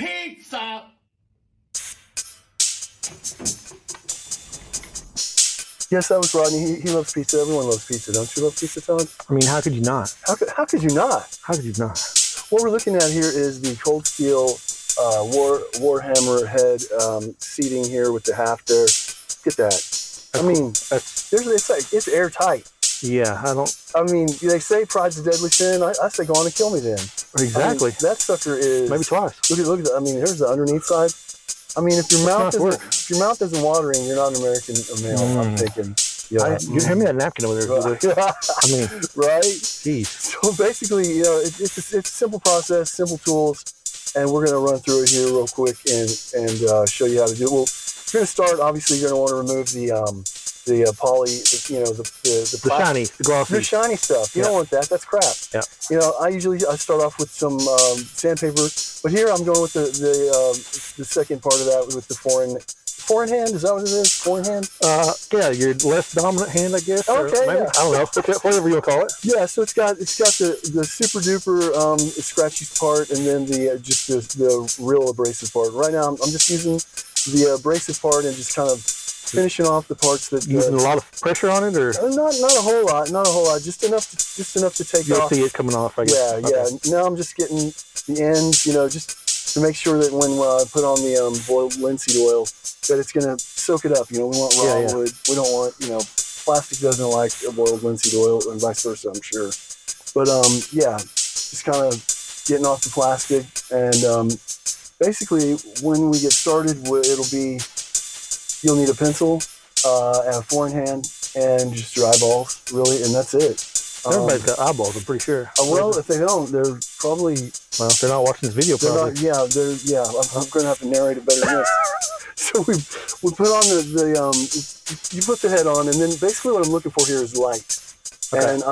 Pizza! Yes, that was Rodney. He loves pizza. Everyone loves pizza. Don't you love pizza, Todd? I mean, how could you not? How could you not? How could you not? What we're looking at here is the cold steel Warhammer head seating here with the haft there. Look at that. I mean, it's airtight. Yeah, I mean, they say pride's a deadly sin. I say go on and kill me then. Exactly. I mean, that sucker is maybe twice. Look at that. I mean, here's the underneath side. I mean, if your mouth isn't watering, you're not an American male. I'm thinking. Yeah. Hand me that napkin over there. I mean, right? Jeez. So basically, it's a simple process, simple tools, and we're going to run through it here real quick and show you how to do it. Well, you're going to start. Obviously, you're going to want to remove the poly, the shiny, the glossy, the shiny stuff. You don't want that. That's crap. Yeah. I start off with some sandpaper, but here I'm going with the second part of that with the forehand hand. Is that what it is? Forehand? Yeah, your less dominant hand, I guess. Okay. Maybe, I don't know. Whatever you call it. Yeah. So it's got the super duper scratchy part, and then just the real abrasive part. Right now, I'm just using the abrasive part and just kind of finishing off the parts that using a lot of pressure on it, or not a whole lot, just enough to take you'll off. See it coming off, I guess. Yeah. Now I'm just getting the ends, just to make sure that when I put on the boiled linseed oil, that it's gonna soak it up. We want raw wood. We don't want plastic doesn't like boiled linseed oil, and vice versa, I'm sure. But just kind of getting off the plastic, and basically when we get started, you'll need a pencil, and a forehand, and just your eyeballs, really, and that's it. Everybody's got eyeballs, I'm pretty sure. Well, if they don't, they're probably... Well, if they're not watching this video, probably. I'm going to have to narrate it better than this. So we put on you put the head on, and then basically what I'm looking for here is light. Okay. And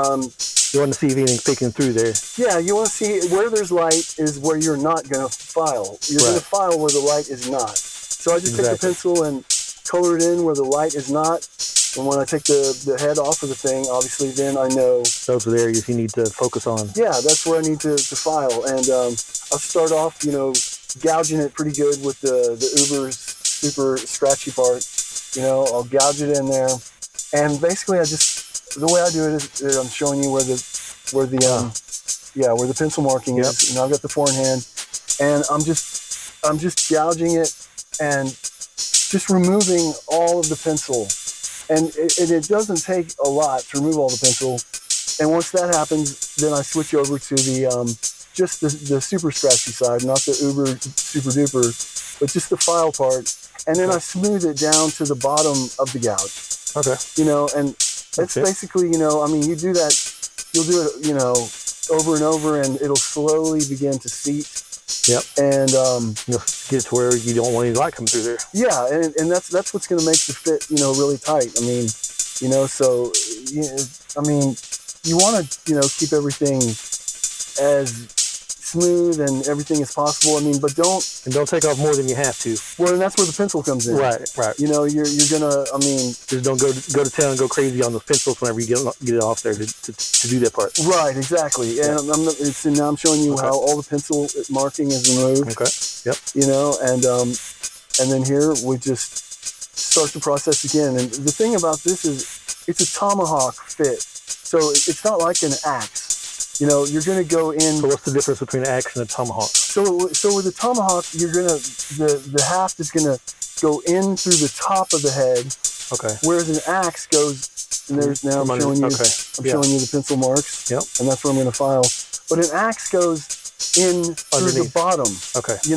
you want to see if anything's peeking through there. Yeah, you want to see where there's light is where you're not going to file. You're going to file where the light is not. So I just take the pencil and color it in where the light is not, and when I take the head off of the thing, obviously then I know those are the areas you need to focus on. Yeah, that's where I need to file, and I'll start off gouging it pretty good with the uber super scratchy part. I'll gouge it in there, and basically the way I do it is I'm showing you where the pencil marking is, and I've got the forehand, and I'm just gouging it and just removing all of the pencil. And it doesn't take a lot to remove all the pencil. And once that happens, then I switch over to just the super scratchy side, not the uber super duper, but just the file part. And then I smooth it down to the bottom of the gouge. Okay. And that's basically, you do that, you'll do it, over and over, and it'll slowly begin to seat. Yep. And you'll get to where you don't want any light coming through there. Yeah, and that's what's going to make the fit, really tight. I mean, you want to, keep everything as smooth and everything as possible. I mean, but don't take off more than you have to. Well, and that's where the pencil comes in. Right. You're gonna. I mean, just don't go to town and go crazy on those pencils whenever you get it off there to do that part. Right. Exactly. And now I'm showing you how all the pencil marking is removed. Okay. Yep. And then here we just start the process again. And the thing about this is, it's a tomahawk fit, so it's not like an axe. You're going to go in... So what's the difference between an axe and a tomahawk? So with a tomahawk, you're going to... The haft is going to go in through the top of the head. Okay. Whereas an axe goes... And there's now I'm showing you the pencil marks. Yep. And that's where I'm going to file. But an axe goes in through the bottom. Okay. I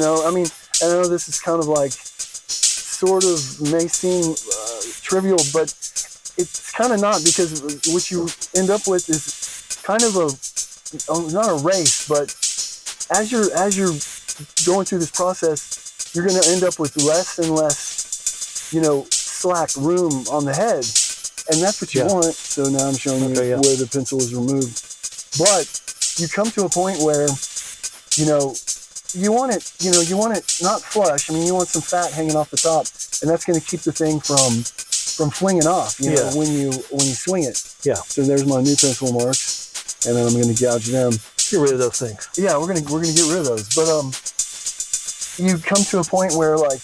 know this is kind of like... Sort of may seem trivial, but it's kind of not, because what you end up with is kind of not a race, but as you're going through this process, you're going to end up with less and less, slack room on the head, and that's what you want. So now I'm showing you where the pencil is removed. But you come to a point where, you want it not flush. I mean, you want some fat hanging off the top, and that's going to keep the thing from flinging off. When you swing it. Yeah. So there's my new pencil marks, and then I'm going to gouge them. Get rid of those things. Yeah, we're gonna get rid of those. But you come to a point where like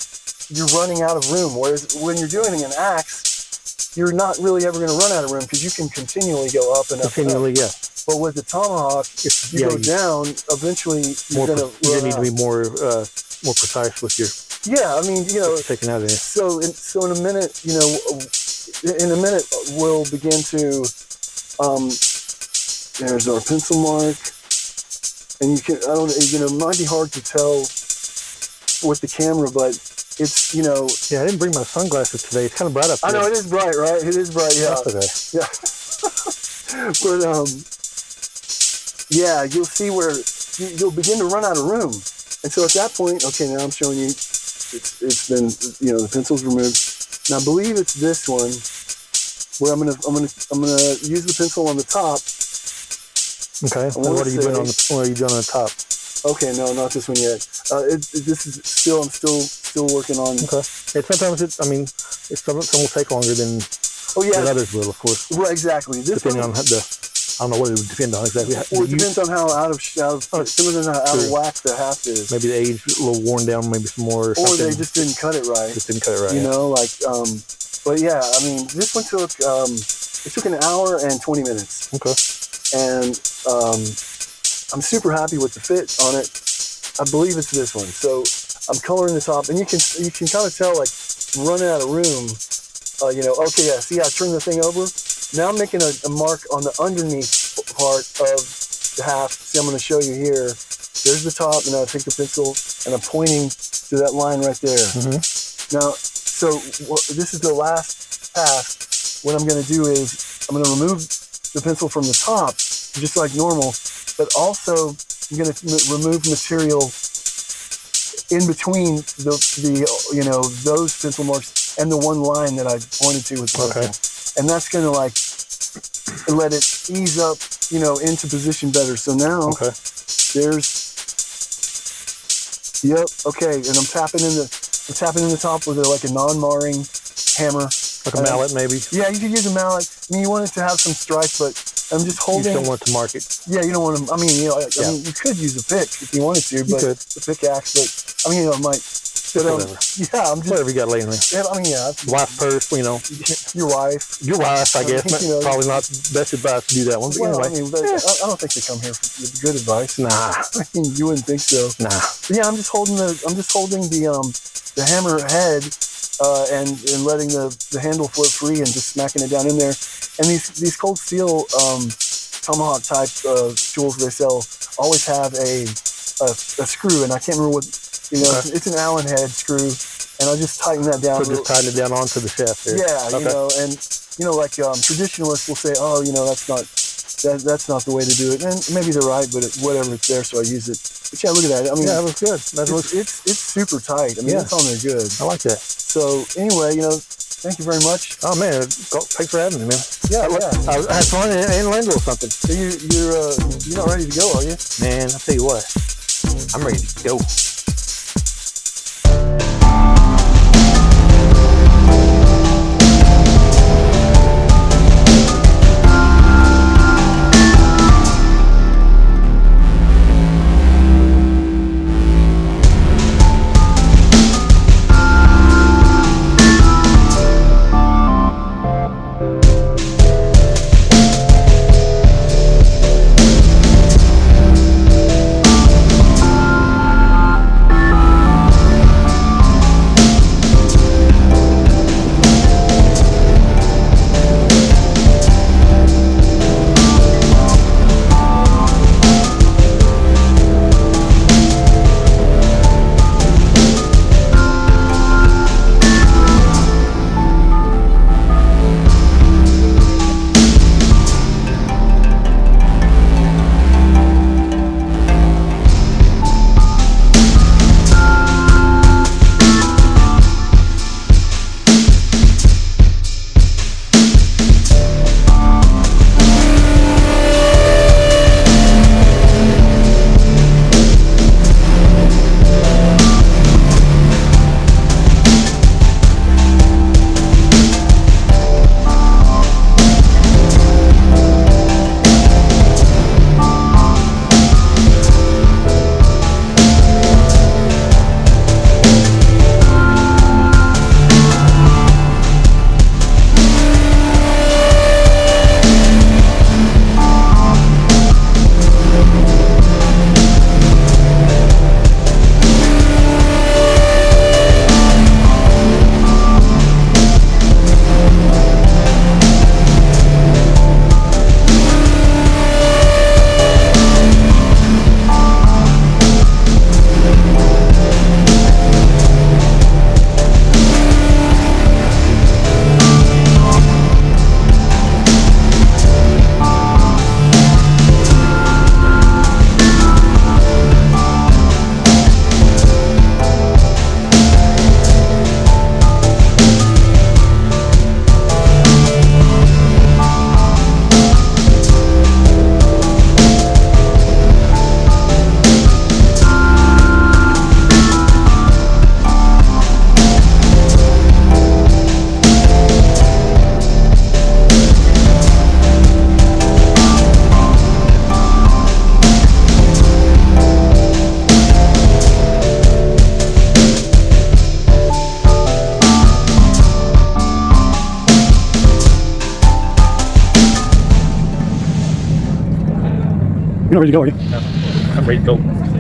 you're running out of room. Whereas when you're doing an axe, you're not really ever going to run out of room because you can continually go up and up. Continually, and up. yeah. But with the tomahawk, if you go down, eventually you're going to You need to be more precise with your. Yeah, I mean, you know, taking out of there. So in a minute, you know, we'll begin to. There's our pencil mark, and you can. I don't. You know, it might be hard to tell with the camera, but it's, you know. Yeah, I didn't bring my sunglasses today. It's kind of bright up there. I know it is bright, right? It is bright. Yeah. That's okay. Yeah. But yeah, you'll see where you'll begin to run out of room, and so at that point, okay, now I'm showing you. It's been, you know, the pencil's removed. Now I believe it's this one where I'm gonna use the pencil on the top. Okay. And what are you doing on the top? Okay, no, not this one yet. This is still, I'm still working on. Okay. And sometimes some will take longer than others will, of course. Right, exactly. This depending on I don't know what it would depend on exactly. Well, it depends on how out of whack the half is. Maybe the age a little worn down, maybe some more. Or they just didn't cut it right. You know, like, but yeah, I mean, this one took, it took an hour and 20 minutes. Okay. And I'm super happy with the fit on it. I believe it's this one. So I'm coloring the top, and you can kind of tell, like, running out of room. You know, okay, yeah, see, I turned the thing over. Now I'm making a mark on the underneath part of the half. See, I'm going to show you here. There's the top, and I take the pencil, and I'm pointing to that line right there. Mm-hmm. Now, so this is the last pass. What I'm going to do is I'm going to remove the pencil from the top, just like normal, but also I'm going to remove material in between the you know, those pencil marks and the one line that I pointed to with the pencil. And that's going to, like, let it ease up, you know, into position better. So now there's, yep, okay, and I'm tapping in the top with like a non-marring hammer. Like a mallet, maybe? Yeah, you could use a mallet. I mean, you want it to have some stripe, but I'm just holding. You don't want it to mark it. Yeah, you don't want to. I mean, you know, I mean, you could use a pick if you wanted to, but the pickaxe. But I mean, you know, it might. But, yeah, I'm just. Whatever you got laying there. Yeah, I mean, yeah. Wife purse, you know. Your wife. Your wife, I guess. You know, probably not best advice to do that one. But well, anyway. I mean, I don't think they come here with good advice. Nah. I mean, you wouldn't think so. Nah. But yeah, I'm just holding the hammer head. And letting the handle float free and just smacking it down in there. And these cold steel tomahawk type tools they sell always have a screw, and I can't remember what, you know, it's an Allen head screw, and I'll just tighten that down. So just tighten it down onto the shaft there. Yeah, you know, and you know, like traditionalists will say, oh, you know, that's not the way to do it, and maybe they're right, but whatever, it's there, so I use it. But yeah, look at that. I mean, yeah, that looks good. It's super tight. I mean, it's on there good. I like that. So anyway, you know, thank you very much. Oh man, thanks for having me, man. Yeah. I had fun and learned a little something. So you're not ready to go, are you? Man, I'll tell you what, I'm ready to go. You're not ready to go, are you? I'm ready to go.